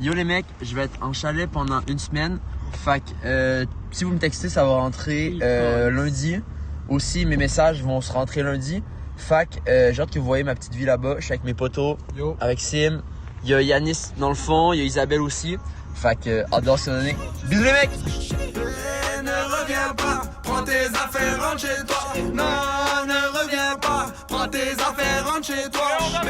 Yo les mecs, je vais être en chalet pendant une semaine. Fait que si vous me textez, ça va rentrer lundi. Aussi, mes messages vont se rentrer lundi. Fait que j'ai hâte que vous voyez ma petite vie là-bas. Je suis avec mes potos, avec Sim. Il y a Yanis dans le fond, il y a Isabelle aussi. Fait que adore ce donner. Bisous les mecs! Ne reviens pas, prends tes affaires, rentre chez toi. Non, ne reviens pas, prends tes affaires, rentre chez toi. Ne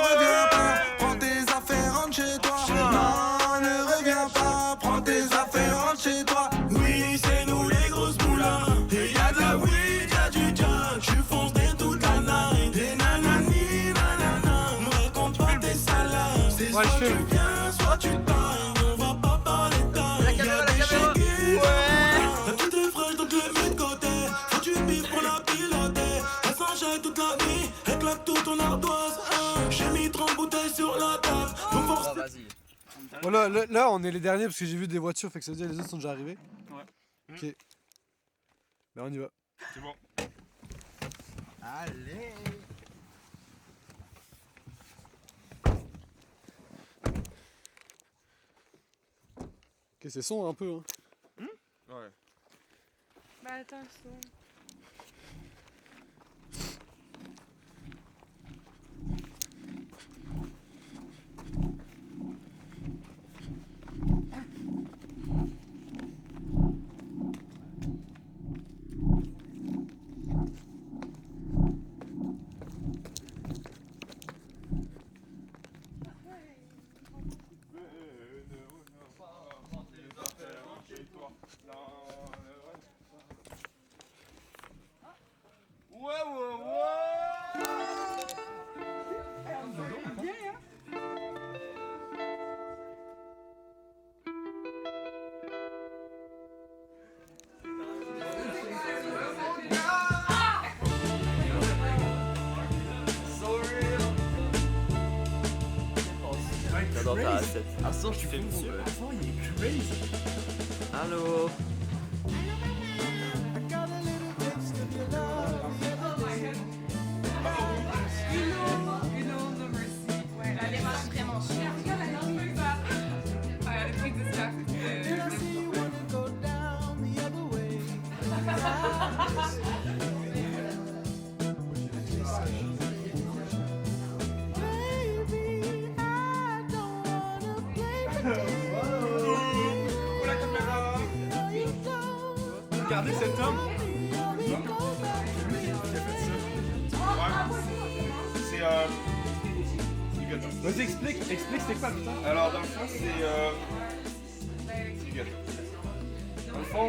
reviens pas, prends tes affaires, rentre chez toi. Non, ne reviens pas, prends tes affaires, rentre chez toi. Oui, c'est nous les grosses moulins. Et y'a de la weed, y'a du junk. J'suis foncé toute la night. Des nanani, nanana. Me raconte pas tes salades. C'est soit tu viens, soit tu tailles. On va pas parler taille. Y'a des chéquiers. Tout est fraîche donc le mets de côté. Faut du bif pour la piloter. Elle s'enchaîne toute la nuit. Elle claque tout ton ardoise. J'ai mis 30 bouteilles sur la table. Donc force. Bon là on est les derniers parce que j'ai vu des voitures, fait que ça veut dire les autres sont déjà arrivés. Ouais. Ok. Ben on y va. C'est bon. Allez! Ok, c'est sombre un peu hein. Ouais. Bah attends, son. J'adore ta recette. Ah, ça, je suis fou. Il est crazy. Allô? Regardez cet homme. C'est Vas-y explique c'est quoi putain. alors dans le fond c'est du gâteau. Dans le fond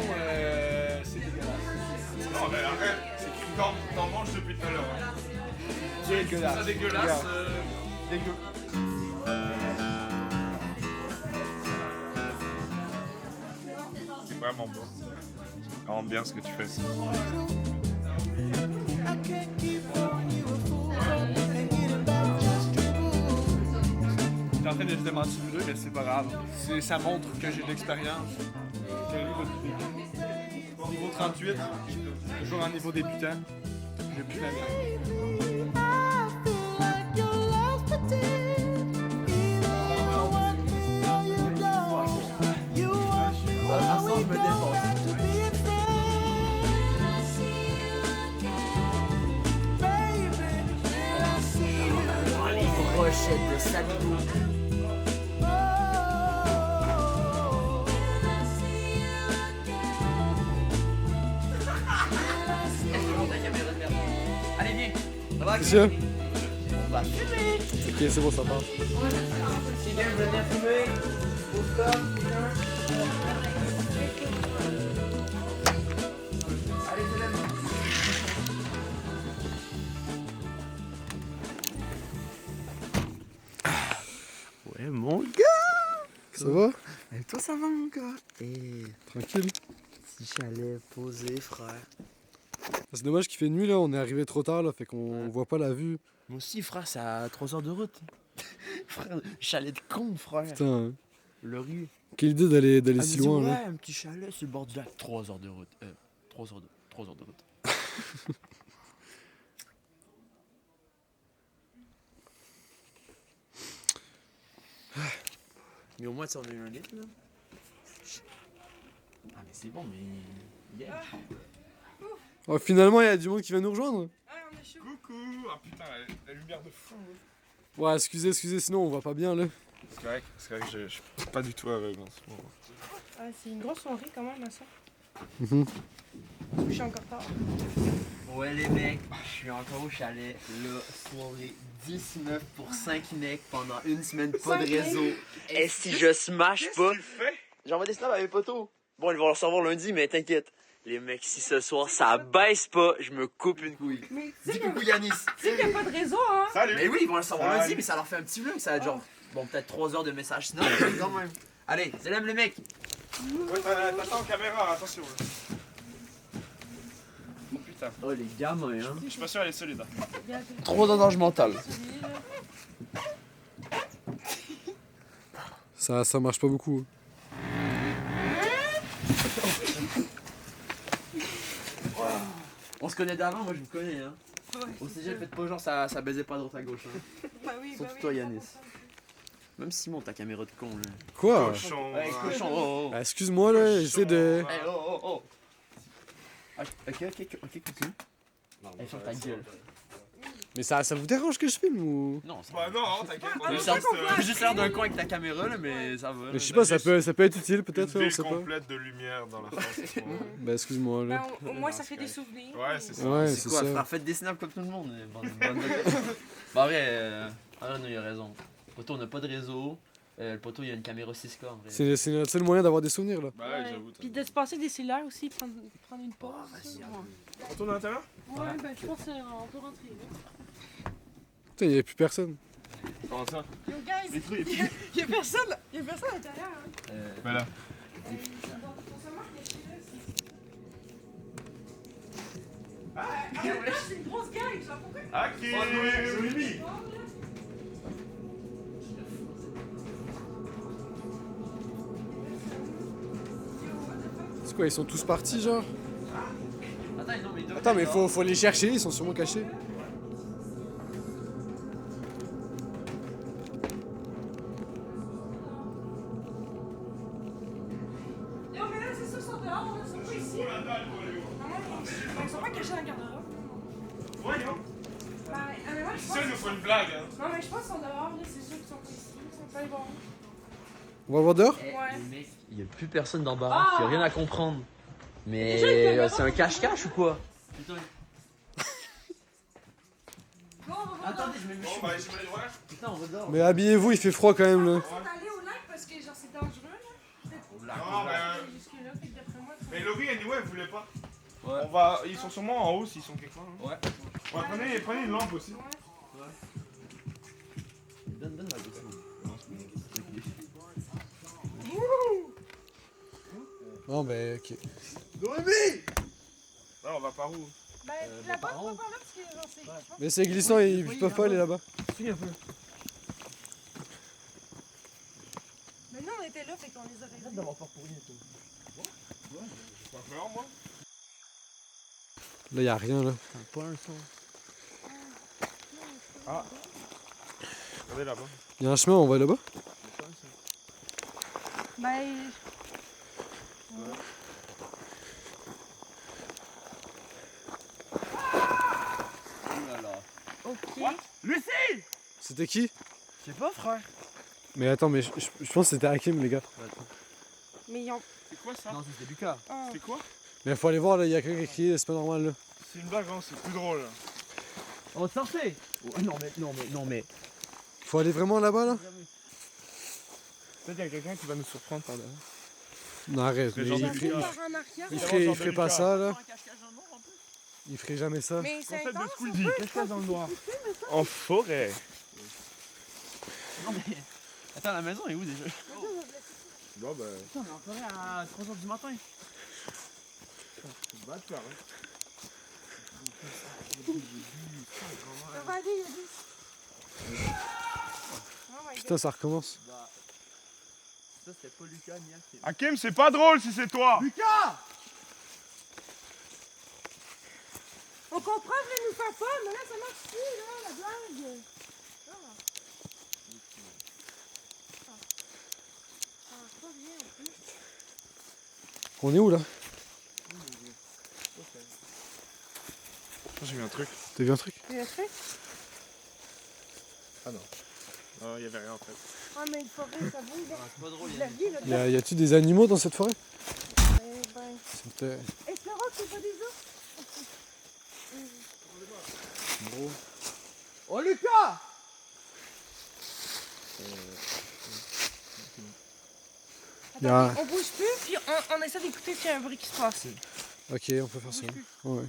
c'est dégueulasse. Non mais arrête, c'est que t'en manges depuis tout à l'heure. Hein. Dégueulasse. Ça dégueulasse. Regarde. Dégueu. C'est vraiment bon. Vraiment bien ce que tu fais. J'étais en train de se demander mais c'est pas grave. Ça montre que j'ai de l'expérience. Niveau 38, toujours un niveau débutant. J'ai plus la mienne. À ça, je me défonce. Les brochettes de salibou. Allez, viens. Ça va? C'est sûr? On va fumer. Ok, c'est bon, ça part. Si quelqu'un veut venir fumer, au stop, allez, c'est là. Ouais, mon gars. Ça va? Et toi, ça va, mon gars? Tranquille. Petit chalet posé, frère. C'est dommage qu'il fait nuit là, on est arrivé trop tard là, fait qu'on voit pas la vue. Moi aussi, frère, c'est à 3 heures de route. Frère, chalet de con, frère. Putain, hein. Le riz. Quelle idée d'aller si loin ouais, là. un petit chalet sur le bord du lac. 3 heures de route. 3 heures de route. Mais au moins, tu sais, on a eu un litre, là. Ah, mais c'est bon, mais. Yeah. Oh, finalement, il y a du monde qui vient nous rejoindre. Ah, on est chaud. Coucou. Ah putain, la lumière de fou. Ouais, excusez, sinon on voit pas bien là. C'est vrai que je suis pas du tout aveugle en ce moment. Ah, c'est une grosse soirée quand même, ça. Mhm. Je suis encore tard. Ouais, les mecs, je suis encore au chalet. Là, soirée 19 pour 5 mecs pendant une semaine, pas de réseau. Et si je smash pas. J'envoie des snaps à mes potos. Bon, ils vont le recevoir lundi, mais t'inquiète. Les mecs, si ce soir ça baisse pas, je me coupe une couille. Mais tu Dis sais coucou Yanis. qu'il n'y a pas de réseau, hein? Salut. Mais oui, ils vont le savoir Salut. lundi, mais ça leur fait un petit vlog. Ça va être genre, bon, peut-être 3 heures de message sinon, mais quand même. Allez, salam les mecs. Ouais, t'attends en caméra, attention. Oh putain. Oh, les gamins, hein. Je suis pas sûr elle est solide. Trop d'endage mental. Ça marche pas beaucoup. On se connaît d'avant, moi je vous connais, hein. Ouais, Au cégep, faites pas genre ça baisait pas à droite à gauche, hein. Bah oui, Surtout toi, Yanis. Même Simon, ta caméra de con, là. Quoi? Cochon. Ouais, cochon, oh, oh. Ah, excuse-moi là, j'essaie de. Hey, oh, oh, oh. Ok, coucou. Hey, ferme ta gueule. Mais ça vous dérange que je filme ou? Non, ça Bah va. non, t'inquiète. Ah, on est mais juste, ça comprend. J'ai juste l'air d'un con avec ta caméra, là, mais ça va. Mais je sais pas, ça peut être utile peut-être, une on ville sait pas. complète de lumière dans la face. Bah excuse-moi là. Bah, au moins, ça fait des souvenirs. Ouais, c'est ça. Ouais, C'est c'est quoi, ça. frère, faites des snaps comme tout le monde. Bah, vrai, non, il a raison. Poto, on n'a pas de réseau. Le poteau, il y a une caméra 6K en vrai. C'est notre seul moyen d'avoir des souvenirs là. Bah ouais, j'avoue. Puis de se passer des cellulaires aussi, prendre une pause. On tourne à l'intérieur? Ouais, ben je pense qu'on peut rentrer là. Putain, y a plus personne. Comment ça? Yo guys, il y a personne là. Il y a personne à l'intérieur. Hein. Bah là. C'est une grosse gang, genre pourquoi? Ok. C'est quoi, ils sont tous partis genre? Attends, non, mais Attends, mais faut les chercher, ils sont sûrement cachés. Yo, mais là, c'est ça, ils sont dehors, ils sont pas ici. Ils sont pas cachés dans le garde-robe. Voyons. Ben, mais moi, je pense. Ça, il nous faut une blague, hein. Non, mais je pense qu'ils sont dehors, là, c'est sûr qu'ils sont pas ici. Ils sont pas allés voir. On va voir dehors? Eh, Ouais. les mecs, il y a plus personne dans le baraque, il y a rien à comprendre. Mais c'est un cache-cache ou quoi? Putain. Bon, on va voir. Attendez, je mets mes Bon, cheveux. bah, j'imagine, ouais. Putain, on va dehors. Mais habillez-vous, il fait froid quand même là. On va aller au lac parce que genre c'est dangereux là. Non, mais. Jusque là, fait que d'après moi. Mais Laurie, anyway, elle voulait pas. Ouais. On va. Ils sont sûrement en haut s'ils sont quelque part. Hein. Ouais. Ouais, prenez une lampe aussi. Donne ma gosse. Non, bah ok. Non, on va par où? Ben là-bas, on va par là parce que genre c'est. je pense- Mais c'est glissant, ils peuvent pas aller là-bas. Suis un peu. Mais nous on était là, fait qu'on les aurait vus. D'avoir peur pour rien, toi. Pas peur, moi? Là, y a rien là. Pas un son. Regardez là-bas. Y a un chemin, on va là-bas? Ben. Ok. Lucie! C'était qui? Je sais pas, frère. Mais attends, mais je pense que c'était Hakim, les gars. Mais ils ont. C'est quoi ça? Non, c'était Lucas. Ah. C'est quoi? Mais faut aller voir là, y a quelqu'un qui a crié, c'est pas normal là. C'est une blague, hein, c'est plus drôle. On sortait. Non, mais. Faut aller vraiment là-bas là? Peut-être qu'il y a quelqu'un qui va nous surprendre par derrière. Non, arrête, Le mais genre de il ferait, Lucas. Par en arrière. il ferait pas ça là. Il ferait jamais ça. Mais c'est En fait, de intense. Squeezie. Qu'est-ce qu'il y a dans le noir? En forêt. Non, mais. Attends, la maison est où déjà? Bon, bah. Putain, on est en forêt à 3h du matin. Va te faire, hein. Ça va aller, Yanis. Oh my Putain, ça recommence. Ça, c'était pas Lucas ni Hakim. Hakim, c'est pas drôle si c'est toi! Lucas! On comprend, voulait nous faire peur, mais là ça marche plus, là, la blague. On est où là? J'ai vu un truc. T'as vu un truc? Tu l'as fait? Non, il y avait rien en fait. Ah, mais une forêt, ça bouge. C'est pas drôle, La vie, là. Y a-tu des animaux dans cette forêt? Eh ben. C'était... Espérons qu'il n'y ait pas des ours. Oh Lucas! Y'a... On bouge plus, puis on essaie d'écouter s'il y a un bruit qui se passe. Ok, on peut faire ça. Ouais.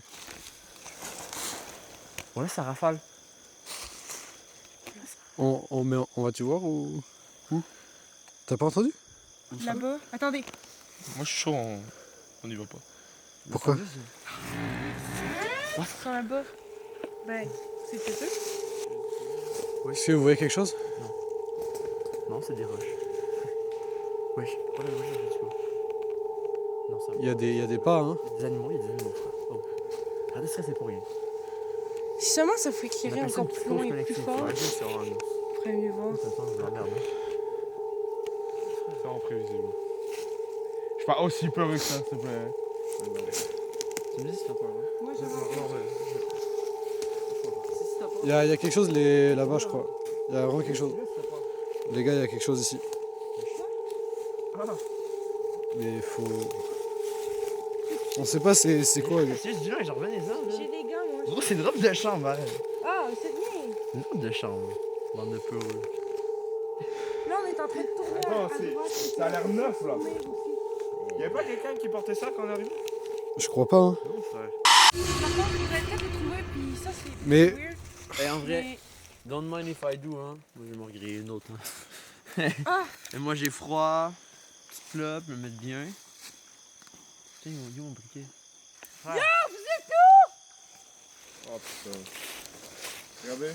Bon là ça rafale. On va-tu voir ou... Où? T'as pas entendu? Là-bas. Attendez. Moi je suis chaud, on y va pas. Pourquoi? Ils sont là-bas. Ben, c'est peut-être eux. Est-ce que vous voyez quelque chose? Non, c'est des roches. Wesh, pas des roches, let's go. Non, ça va. Il y a des pas, hein? Il y a des animaux, frère. Oh. Arrête de stresser pour rien. Si seulement ça fait éclairer On appelle ça encore une plus loin cause et plus collective. fort, Ouais, c'est vraiment- on ferait mieux voir. Ça sent de la merde. C'est vraiment prévisible. Je suis pas aussi peureux que ça, s'il te plaît. Tu me dis si t'as peur, hein? Moi, je vois. Il y a quelque chose là-bas, je crois. Il y a vraiment quelque chose. Les gars, il y a quelque chose ici. Mais faut... On sait pas c'est quoi. C'est juste du genre, j'en revenais ça. J'ai des gants, moi. Gros, c'est une robe de chambre, arrête. Ah, c'est bien. Une robe de chambre. Bande de peureux. Là, on est en train de tourner Attends, à droite. ça a l'air neuf là. Mais aussi. Y'avait pas quelqu'un qui portait ça quand on est arrivé? Je crois pas, hein. Non, frère. Par contre, les vêtements que j'ai trouvés, puis ça, c'est Mais- weird. Et en vrai, Mais... don't mind if I do, hein. Moi, je vais m'en griller une autre, hein. Ah. Et moi, j'ai froid. Petite clope, me mettre bien. Putain, ils ont mon briquet. Yo, vous êtes où? Oh putain. Regardez.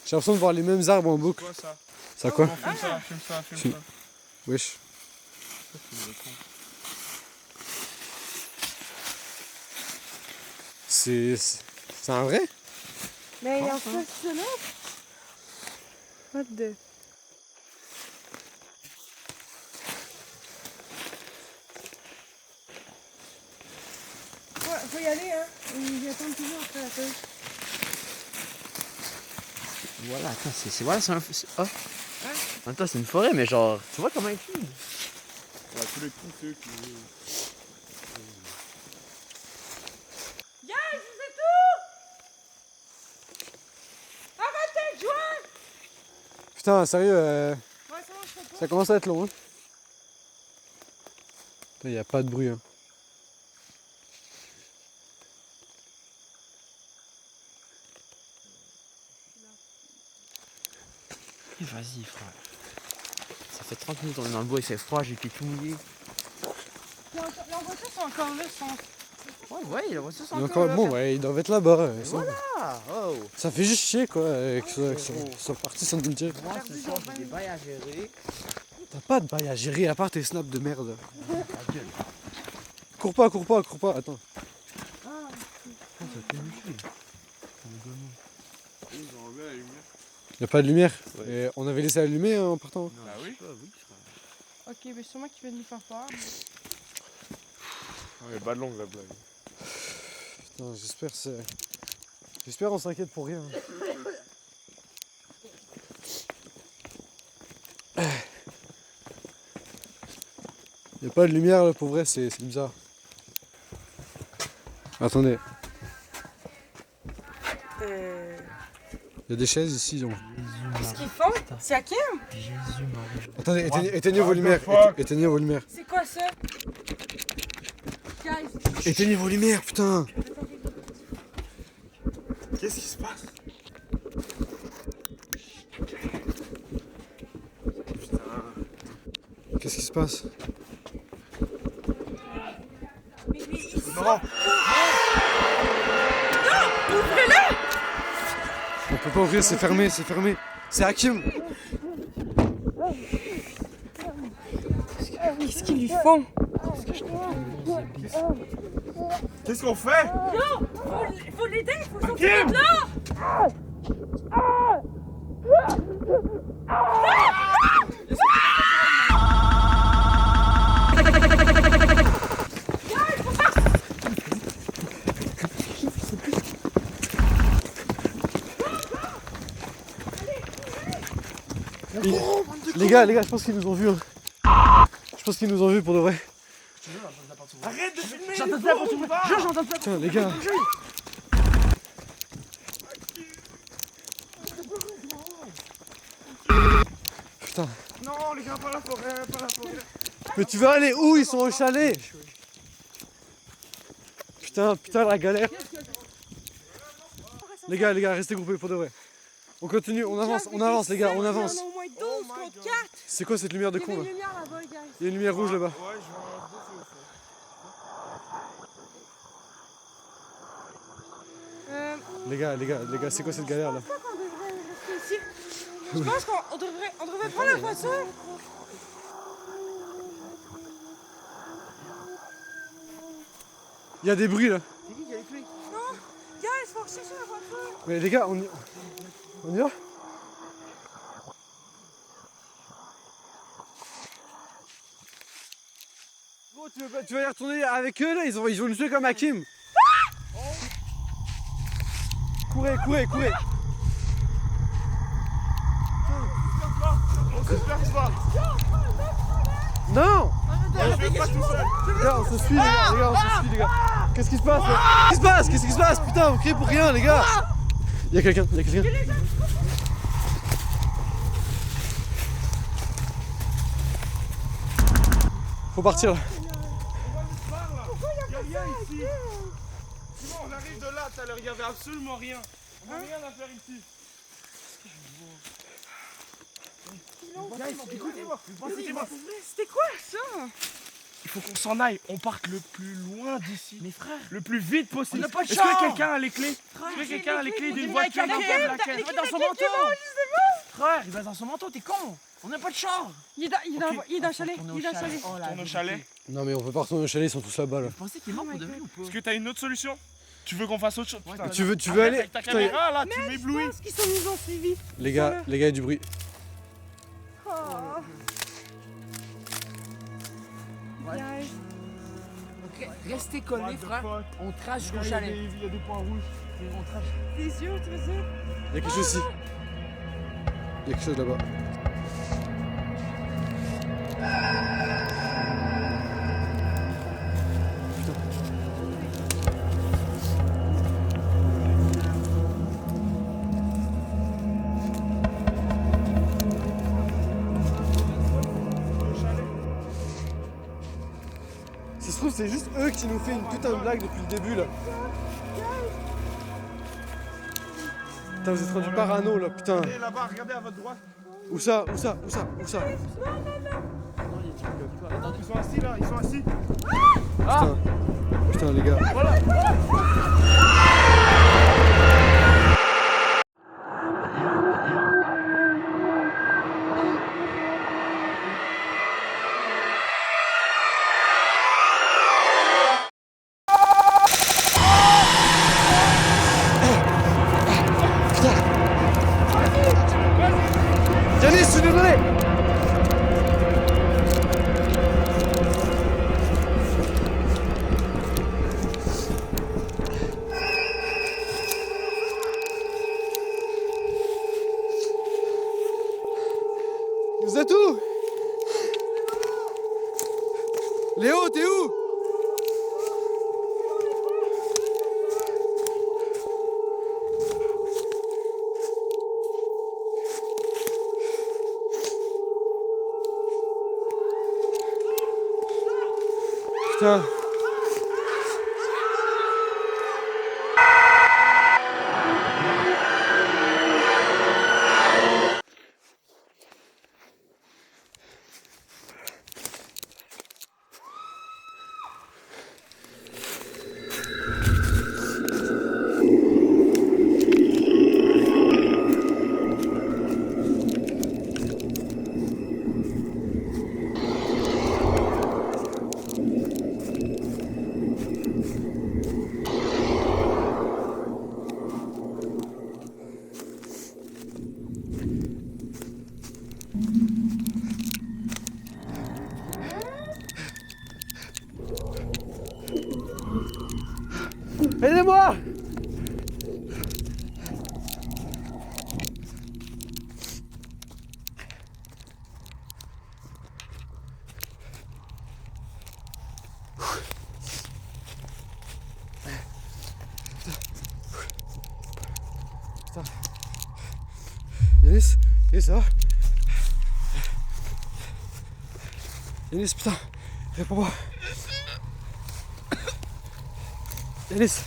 J'ai l'impression de voir les mêmes arbres en boucle. Quoi ça? Ça quoi? Filme ça, filme ça, filme ça. Wesh. C'est un vrai? Mais il y a ça, ça là. What the... Ouais, faut y aller, hein. Ils attendent toujours après la feuille. Voilà, attends, voilà, c'est un. Ah! En même temps, c'est une forêt, mais genre, tu vois comment elle est? Ouais, tous les pousseux qui. Guys, vous êtes où? Arrêtez de jouer! Putain, sérieux, Ouais, c'est bon, je fais pas. ça commence à être long, hein. Il n'y a pas de bruit, hein. Vas-y, frère. Ça fait 30 minutes, on est dans le bois, il fait froid, j'ai tout mouillé. Leurs voitures sont encore là, sont... Ouais, la voiture, c'est Donc, bon, ouais, ils doivent être là-bas. Ils sont- Ah, oh! Ça fait juste chier, quoi, qu'ils soient partis sans nous le dire. Moi, ce soir, j'ai des bails à gérer. T'as pas de bail à gérer à part tes snaps de merde. Ta gueule. Cours pas, attends. Ça fait niquer. Ils ont enlevé la lumière. Y a pas de lumière. Et on avait laissé allumer en partant. Non, Ah oui? oui, frère. Ok, mais sûrement qu'ils viennent nous faire peur. Ouais, pas de longue la blague. Putain, j'espère on s'inquiète pour rien. Y a pas de lumière là, pour vrai, c'est bizarre. Attendez, y a des chaises ici. Donc. Qu'est-ce qu'ils font? C'est à Kim? Jésus, Marie. Attendez, éteignez vos lumières. fuck? Éteignez vos lumières. C'est quoi ça? Guys, Éteignez vos lumières, putain. Qu'est-ce qui se passe? Qu'est-ce qui se passe? mais ils sont... Non! Ouvrez-le! On peut pas ouvrir, c'est fermé. C'est Hakim. Qu'est-ce qu'ils lui font? Qu'est-ce qu'on fait? Non! Faut l'aider! Faut sortir de là! Les gars, je pense qu'ils nous ont vus. Hein. Je pense qu'ils nous ont vus pour de vrai. Arrête de filmer. J'entends ça pour tout le monde. J'entends ça. Putain, les gars. Putain. Non, les gars, pas la forêt, pas la forêt. Mais tu veux aller où? Ils sont au chalet. Putain, la galère. Les gars, restez groupés pour de vrai. On continue, on avance les gars, on avance. Il y en a au moins 12 contre 4. C'est quoi cette lumière de Il y con a là? une lumière là-bas, gars. Il y a une lumière rouge là-bas. Ouais, je vois deux feux. Les gars, c'est quoi cette galère là? Je pense qu'on devrait rester ici. Je pense qu'on devrait prendre la voiture. Il y a des bruits là. Non, gars, il faut rechercher la voiture. Mais les gars, on y va? Gros, tu vas y retourner avec eux là? Ils vont nous tuer comme Hakim. Courez. On se disperse pas. Non! Je vais pas tout seul. Les gars, on se suit les gars. Qu'est-ce qui se passe là? Qu'est-ce qui se passe? Putain, vous criez pour rien les gars. Il y a quelqu'un. Faut partir là. Il y a rien ici. Sinon, on arrive de là tout à l'heure. Il y avait absolument rien. On n'a rien à faire ici. Écoutez-moi. C'était quoi ça? Il faut qu'on s'en aille. On parte le plus loin d'ici. Mes frères. Le plus vite possible. On n'a pas de Est-ce chance. que quelqu'un a les clés? Est-ce que quelqu'un a les clés d'une voiture? Il va dans son manteau. Frère, il va dans son manteau. T'es con. On n'a pas de char. Il est dans le chalet. Tourne au chalet. Non mais on peut pas retourner au chalet, ils sont tous là-bas là. Je pensais qu'il est mort pour de vrai ou pas? Est-ce que t'as une autre solution? Tu veux qu'on fasse autre chose? Putain, Tu veux arrête aller? avec ta Putain, caméra là, tu m'éblouis. Parce qu'ils nous ont suivis. les gars, il y a du bruit. Oh. Guys. Restez collés, frère. On trace jusqu'au chalet. Il y a des points rouges. On trace. T'es sûr, tu veux dire? Il y a quelque chose ici. Il y a quelque chose là-bas. Ça se trouve, c'est juste eux qui nous fait une putain de blague depuis le début là. Putain, vous êtes rendu parano là, putain. Et là-bas, regardez à votre droite. Où ça? Ils sont assis là, ils sont assis. Putain, les gars. Yanis, je suis désolé. Vous êtes où? Léo, t'es où? Putain. Et ça va? Yanis, putain, réponds-moi. Yanis.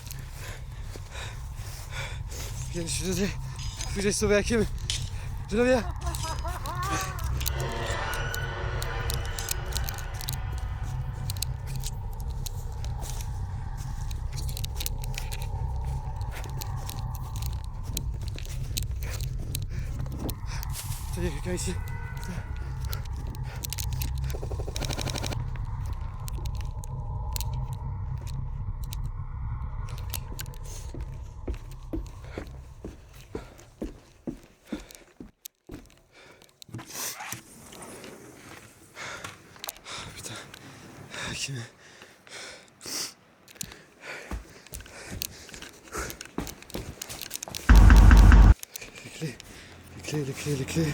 Yanis, je suis désolé. Faut que j'aille sauver Hakim. Je reviens. Il y a quelqu'un ici. Putain. Hakim. Les clés.